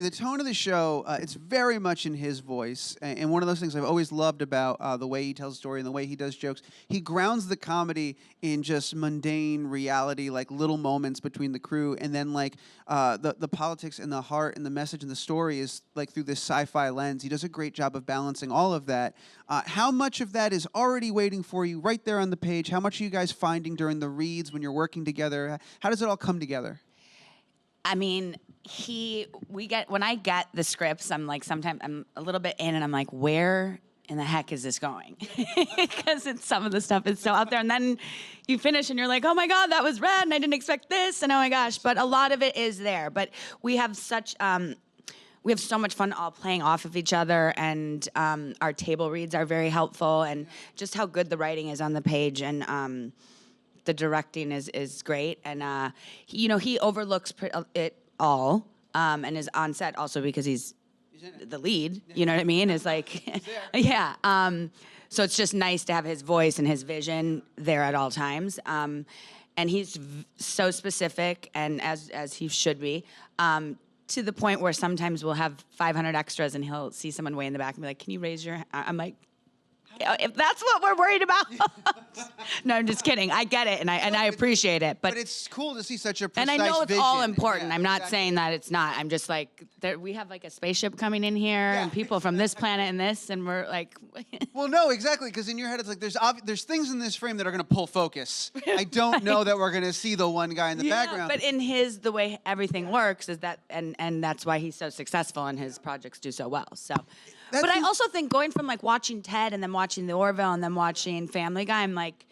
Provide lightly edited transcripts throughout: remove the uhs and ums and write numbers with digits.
The tone of the show, it's very much in his voice. And one of those things I've always loved about the way he tells a story and the way he does jokes, he grounds the comedy in just mundane reality, like little moments between the crew. And then like the politics and the heart and the message and the story is like through this sci-fi lens. He does a great job of balancing all of that. How much of that is already waiting for you right there on the page? How much are you guys finding during the reads when you're working together? How does it all come together? I mean, when I get the scripts, I'm like, sometimes I'm a little bit in and I'm like, where in the heck is this going? Because some of the stuff is so out there. And then you finish and you're like, oh my God, that was rad and I didn't expect this. And oh my gosh, but a lot of it is there. But we have we have so much fun all playing off of each other, and our table reads are very helpful, and just how good the writing is on the page. And the directing is great, and he overlooks it all, and is on set also because he's the lead. You know what I mean? Is like, yeah. So it's just nice to have his voice and his vision there at all times. And he's so specific, and as he should be. To the point where sometimes we'll have 500 extras, and he'll see someone way in the back and be like, "Can you raise your hand?" I'm like, if that's what we're worried about. No, I'm just kidding. I get it, and I appreciate it. But it's cool to see such a precise and I know it's vision. all important. Yeah, I'm not saying that it's not. I'm just like, we have like a spaceship coming in here, and people from this planet and this, and we're like. Well, no, exactly, because in your head it's like there's things in this frame that are going to pull focus. I don't know that we're going to see the one guy in the background. But in the way everything works is that, and that's why he's so successful and his projects do so well. So. But I also think going from like watching Ted and then watching the Orville and then watching Family Guy, I'm like,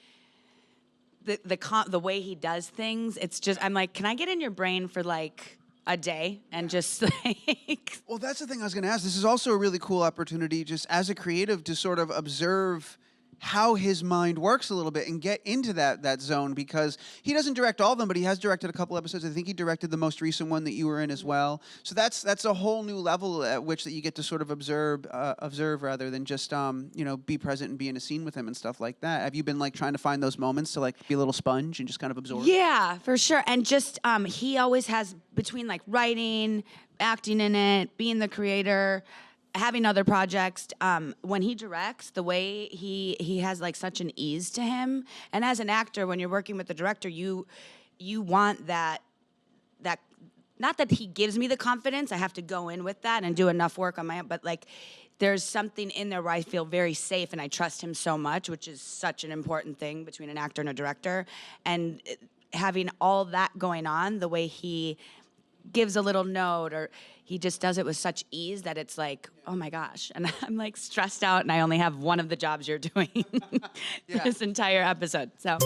the way he does things, it's just, I'm like, can I get in your brain for like a day and just like. Well, that's the thing I was going to ask. This is also a really cool opportunity just as a creative to sort of observe how his mind works a little bit and get into that zone, because he doesn't direct all of them, but he has directed a couple episodes. I think he directed the most recent one that you were in as well. So that's a whole new level at which that you get to sort of observe rather than just be present and be in a scene with him and stuff like that. Have you been like trying to find those moments to like be a little sponge and just kind of absorb? Yeah, for sure. And just he always has, between like writing, acting in it, being the creator, having other projects, when he directs, the way he has like such an ease to him. And as an actor, when you're working with the director, you want that not that he gives me the confidence, I have to go in with that and do enough work on my own, but like there's something in there where I feel very safe and I trust him so much, which is such an important thing between an actor and a director. And having all that going on, the way he gives a little note, or he just does it with such ease that it's like, oh my gosh. And I'm like stressed out and I only have one of the jobs you're doing this entire episode. So.